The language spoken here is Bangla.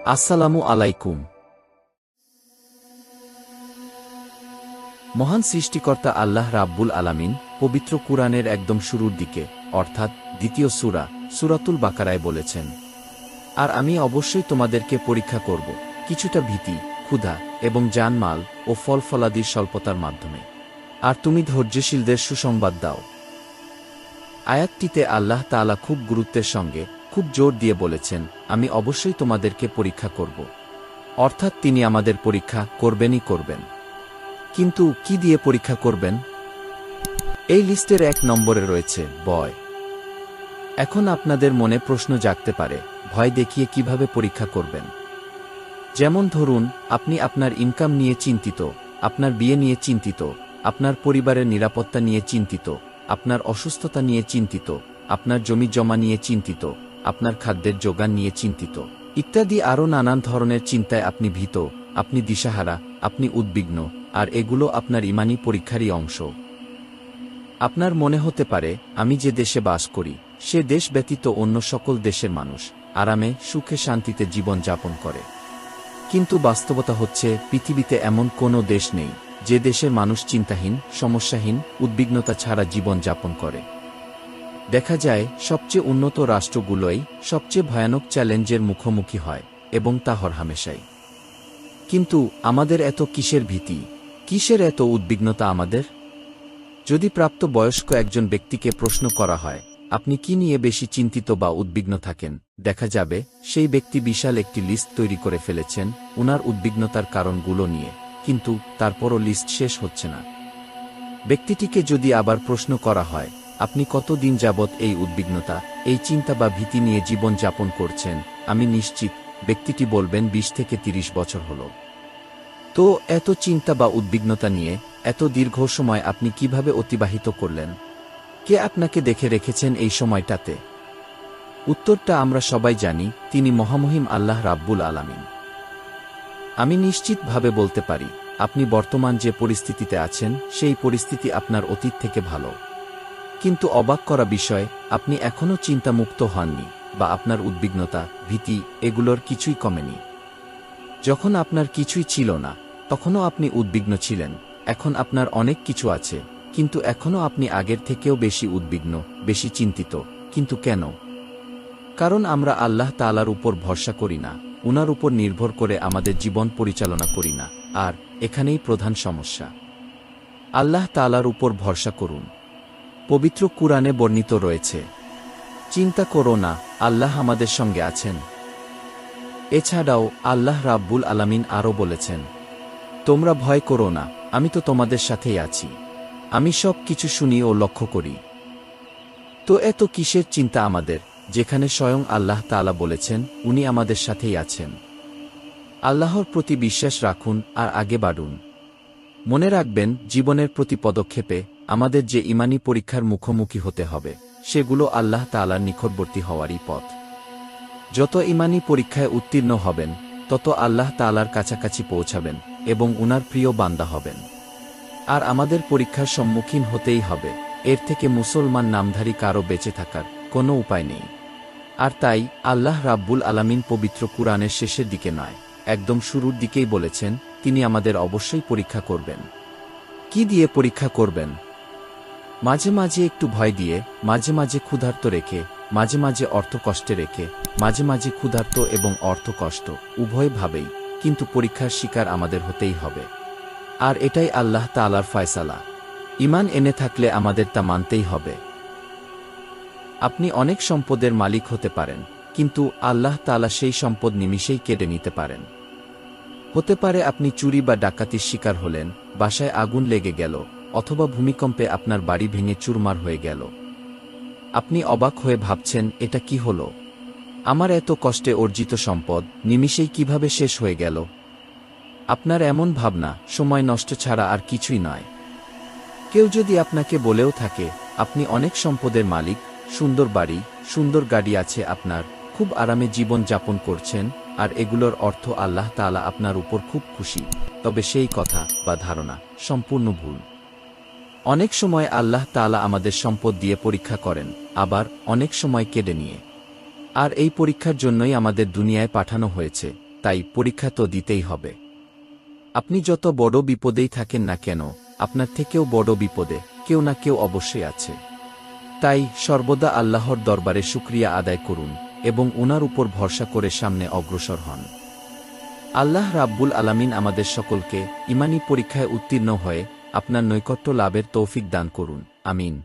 আসসালামু আলাইকুম। মহান সৃষ্টিকর্তা আল্লাহ রাব্বুল আলামিন পবিত্র কুরআনের একদম শুরুর দিকে অর্থাৎ দ্বিতীয় সূরা সূরাতুল বাকারায় বলেছেন, আর আমি অবশ্যই তোমাদেরকে পরীক্ষা করব কিছুটা ভীতি, ক্ষুধা এবং জানমাল ও ফলফলাদির স্বল্পতার মাধ্যমে, আর তুমি ধৈর্যশীলদের সুসংবাদ দাও। আয়াতটিতে আল্লাহ তাআলা খুব গুরুত্বের সঙ্গে খুব জোর দিয়ে বলেছেন, আমি অবশ্যই তোমাদেরকে পরীক্ষা করব। অর্থাৎ তিনি আমাদের পরীক্ষা করবেনই করবেন। কিন্তু কি দিয়ে পরীক্ষা করবেন? এই লিস্টের 1 নম্বরে রয়েছে ভয়। এখন আপনাদের মনে প্রশ্ন জাগতে পারে, ভয় দেখিয়ে কিভাবে পরীক্ষা করবেন? যেমন ধরুন, আপনি আপনার ইনকাম নিয়ে চিন্তিত, আপনার বিয়ে নিয়ে চিন্তিত, আপনার পরিবারের নিরাপত্তা নিয়ে চিন্তিত, আপনার অসুস্থতা নিয়ে চিন্তিত, আপনার জমি জমা নিয়ে চিন্তিত, আপনার খাদ্যের যোগান নিয়ে চিন্তিত, ইত্যাদি আরও নানান ধরনের চিন্তায় আপনি ভীত, আপনি দিশাহারা, আপনি উদ্বিগ্ন, আর এগুলো আপনার ঈমানী পরীক্ষারই অংশ। আপনার মনে হতে পারে, আমি যে দেশে বাস করি সে দেশ ব্যতীত অন্য সকল দেশের মানুষ আরামে সুখে শান্তিতে জীবন যাপন করে। কিন্তু বাস্তবতা হচ্ছে, পৃথিবীতে এমন কোনো দেশ নেই যে দেশের মানুষ চিন্তাহীন, সমস্যাহীন, উদ্বিগ্নতা ছাড়া জীবন যাপন করে। দেখা যায় সবচেয়ে উন্নত রাষ্ট্রগুলোই সবচেয়ে ভয়ানক চ্যালেঞ্জের মুখোমুখি হয়, এবং তা হরহামেশাই। কিন্তু আমাদের এত কিসের ভীতি, কিসের এত উদ্বিগ্নতা আমাদের? যদি প্রাপ্ত বয়স্ক একজন ব্যক্তিকে প্রশ্ন করা হয়, আপনি কি নিয়ে বেশি চিন্তিত বা উদ্বিগ্ন থাকেন, দেখা যাবে সেই ব্যক্তি বিশাল একটি লিস্ট তৈরি করে ফেলেছেন উনার উদ্বিগ্নতার কারণগুলো নিয়ে, কিন্তু তারপরও লিস্ট শেষ হচ্ছে না। ব্যক্তিটিকে যদি আবার প্রশ্ন করা হয়, আপনি কতদিন যাবৎ এই উদ্বিগ্নতা, এই চিন্তা বা ভীতি নিয়ে জীবন যাপন করছেন, আমি নিশ্চিত ব্যক্তিটি বলবেন 20 থেকে 30 বছর হল। তো এত চিন্তা বা উদ্বিগ্নতা নিয়ে এত দীর্ঘ সময় আপনি কিভাবে অতিবাহিত করলেন? কে আপনাকে দেখে রেখেছেন এই সময়টাতে? উত্তরটা আমরা সবাই জানি, তিনি মহামহিম আল্লাহ রাব্বুল আলামিন। আমি নিশ্চিতভাবে বলতে পারি, আপনি বর্তমান যে পরিস্থিতিতে আছেন সেই পরিস্থিতি আপনার অতীত থেকে ভালো। কিন্তু অবাক করা বিষয়, আপনি এখনও চিন্তামুক্ত হননি, বা আপনার উদ্বিগ্নতা, ভীতি এগুলোর কিছুই কমেনি। যখন আপনার কিছুই ছিল না তখনও আপনি উদ্বিগ্ন ছিলেন, এখন আপনার অনেক কিছু আছে, কিন্তু এখনও আপনি আগের থেকেও বেশি উদ্বিগ্ন, বেশি চিন্তিত। কিন্তু কেন? কারণ আমরা আল্লাহ তাআলার উপর ভরসা করি না, উনার উপর নির্ভর করে আমাদের জীবন পরিচালনা করি না। আর এখানেই প্রধান সমস্যা। আল্লাহ তাআলার উপর ভরসা করুন। পবিত্র কুরআনে বর্ণিত রয়েছে, চিন্তা করো না, আল্লাহ আমাদের সঙ্গে আছেন। এছাড়াও আল্লাহ রাব্বুল আলামিন আরও বলেছেন, তোমরা ভয় করো না, আমি তো তোমাদের সাথেই আছি, আমি সব কিছু শুনি ও লক্ষ্য করি। তো এত কিসের চিন্তা আমাদের, যেখানে স্বয়ং আল্লাহ তাআলা বলেছেন উনি আমাদের সাথেই আছেন? আল্লাহর প্রতি বিশ্বাস রাখুন আর আগে বাড়ুন। মনে রাখবেন, জীবনের প্রতি পদক্ষেপে আমাদের যে ঈমানী পরীক্ষার মুখোমুখি হতে হবে, সেগুলো আল্লাহ তাআলার নিকটবর্তী হওয়ারই পথ। যত ঈমানী পরীক্ষায় উত্তীর্ণ হবেন, তত আল্লাহ তাআলার কাছাকাছি পৌঁছাবেন এবং উনার প্রিয় বান্দা হবেন। আর আমাদের পরীক্ষার সম্মুখীন হতেই হবে, এর থেকে মুসলমান নামধারী কারো বেঁচে থাকার কোনো উপায় নেই। আর তাই আল্লাহ রাব্বুল আলামিন পবিত্র কুরআনের শেষের দিকে নয়, একদম শুরুর দিকেই বলেছেন, তিনি আমাদের অবশ্যই পরীক্ষা করবেন। কি দিয়ে পরীক্ষা করবেন? মাঝে মাঝে একটু ভয় দিয়ে, মাঝে মাঝে ক্ষুধার্ত রেখে, মাঝে মাঝে অর্থ কষ্টে রেখে, মাঝে মাঝে ক্ষুধার্ত এবং অর্থ কষ্ট উভয়ভাবেই, কিন্তু পরীক্ষার শিকার আমাদের হতেই হবে। আর এটাই আল্লাহ তাআলার ফয়সালা। ঈমান এনে থাকলে আমাদের তা মানতেই হবে। আপনি অনেক সম্পদের মালিক হতে পারেন, কিন্তু আল্লাহ তাআলা সেই সম্পদ নিমিষেই কেড়ে নিতে পারেন। হতে পারে আপনি চুরি বা ডাকাতির শিকার হলেন, বাসায় আগুন লেগে গেল, অথবা ভূমিকম্পে আপনার বাড়ি ভেঙে চুরমার হয়ে গেল। আপনি অবাক হয়ে ভাবছেন, এটা কি হলো? আমার এত কষ্টে অর্জিত সম্পদ নিমিষেই কিভাবে শেষ হয়ে গেল? আপনার এমন ভাবনা সময় নষ্ট ছাড়া আর কিছুই নয়। কেউ যদি আপনাকে বলেও থাকে, আপনি অনেক সম্পদের মালিক, সুন্দর বাড়ি, সুন্দর গাড়ি আছে আপনার, খুব আরামে জীবন যাপন করছেন, আর এগুলোর অর্থ আল্লাহ তাআলা আপনার উপর খুব খুশি, তবে সেই কথা বা ধারণা সম্পূর্ণ ভুল। অনেক সময় আল্লাহ তাআলা আমাদের সম্পদ দিয়ে পরীক্ষা করেন, আবার অনেক সময় কেড়ে নিয়ে। আর এই পরীক্ষার জন্যই আমাদের দুনিয়ায় পাঠানো হয়েছে, তাই পরীক্ষা তো দিতেই হবে। আপনি যত বড় বিপদেই থাকেন না কেন, আপনার থেকেও বড় বিপদে কেউ না কেউ অবশ্যই আছে। তাই সর্বদা আল্লাহর দরবারে শুকরিয়া আদায় করুন এবং উনার উপর ভরসা করে সামনে অগ্রসর হন। আল্লাহ রাব্বুল আলামিন আমাদের সকলকে ঈমানী পরীক্ষায় উত্তীর্ণ হয়ে আপনার নৈকট্য লাভের তৌফিক দান করুন। আমিন।